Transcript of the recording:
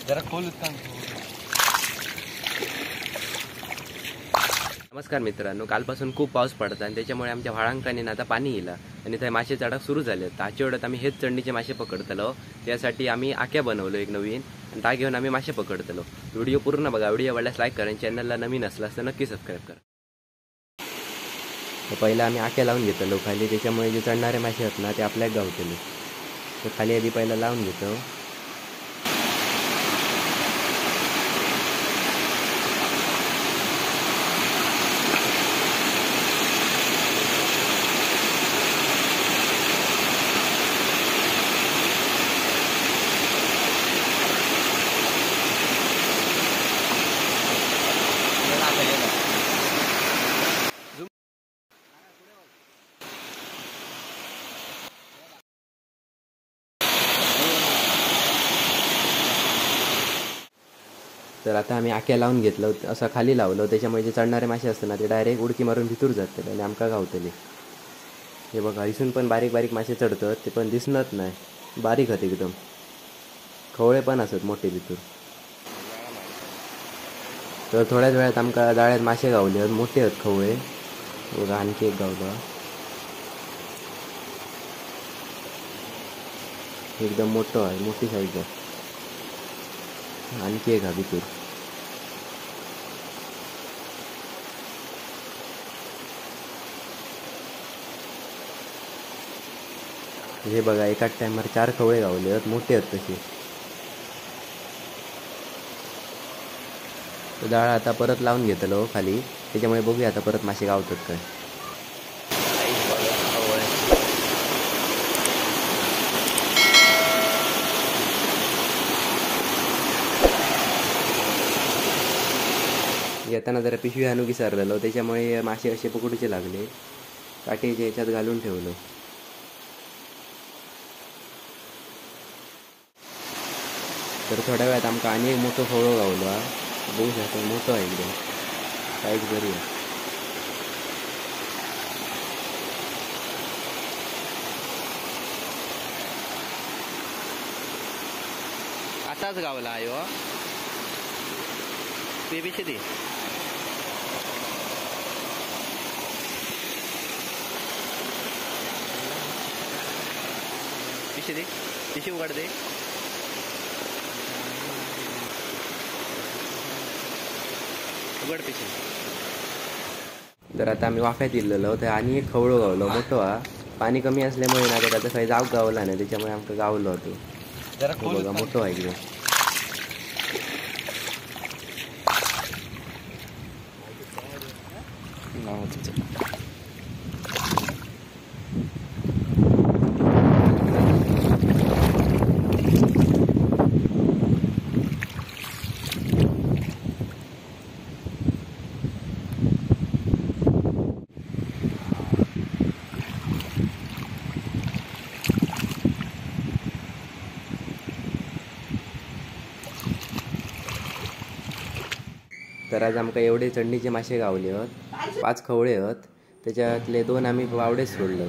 जरा खोल. नमस्कार मित्रांनो, कालपासून खूप पाऊस पडता आणि त्याच्यामुळे आमच्या व्हाळांकाने आता पाणी येईल आणि ते मासे चढाक सुरू झाले. आजच्या वेळात आम्ही हेच चढणीचे मासे पकडतलो. त्यासाठी आम्ही आक्या बनवलो एक नवीन आणि त्या घेऊन आम्ही मासे पकडतलो. व्हिडिओ पूर्ण बघा. व्हिडिओ आवडल्यास लाईक करा आणि चॅनलला नवीन असल्यास तर नक्की सबस्क्राईब करा. तर पहिला आम्ही आक्या लावून घेतलो खाली, त्याच्यामुळे जे चढणारे मासे आहेत ना ते आपल्याला गावतले. तर खाली आधी पहिला लावून घेतो. तर आता आम्ही आक्या लावून घेतलं, असं खाली लावलं. त्याच्यामुळे जे चढणारे मासे असतात ना ते डायरेक्ट उडकी मारून भितूर जातात आणि आमका गावतले. हे बघा, इथून पण बारीक बारीक मासे चढतात, ते पण दिसणत नाही. बारीक आहेत एकदम. खवळे पण असत मोठे भितूर. तर थोड्याच वेळात आमका जाळ्यात मासे गावले आहेत, मोठे आहेत खवळे. बघा, आणखी एक गावला, एकदम मोठं आहे, मोठी साईज आहे. आणखी एक हा भितूर. हे बघा, एकाच टायमावर 4 खवळे गावले आहेत, मोठे आहेत तसे. जाळा आता परत लावून घेतलो खाली, त्याच्यामुळे बघूया आता परत मासे गावतात काय. येताना जरा पिशवी आणू विसरलेलो, त्याच्यामुळे मासे असे पकडूचे लागले. काटेच्या याच्यात घालून ठेवलं. तर थोड्या वेळात आमका आणि एक मोठं खवळं गावलं. बघू शकता, मोठं आहे एकदम, साईज बरी आहे. असाच गावला आयो ते पिशे दे. पिशे दे, पिशे उघड दे. उघड पिशे. तर आता आम्ही वाफ्यात दिलेलो, तर आणि एक खवळं गावलं मोठं हा. पाणी कमी असल्यामुळे ना त्याचा काही जाग गावला नाही, त्याच्यामुळे आमका गावलं होतं. बघा, मोठं आहे एकदम. तर आज आमका एवढे चढणीचे मासे गावले आहेत. 5 खवळे आहेत, त्याच्यातले 2 आम्ही वावडेच सोडलं.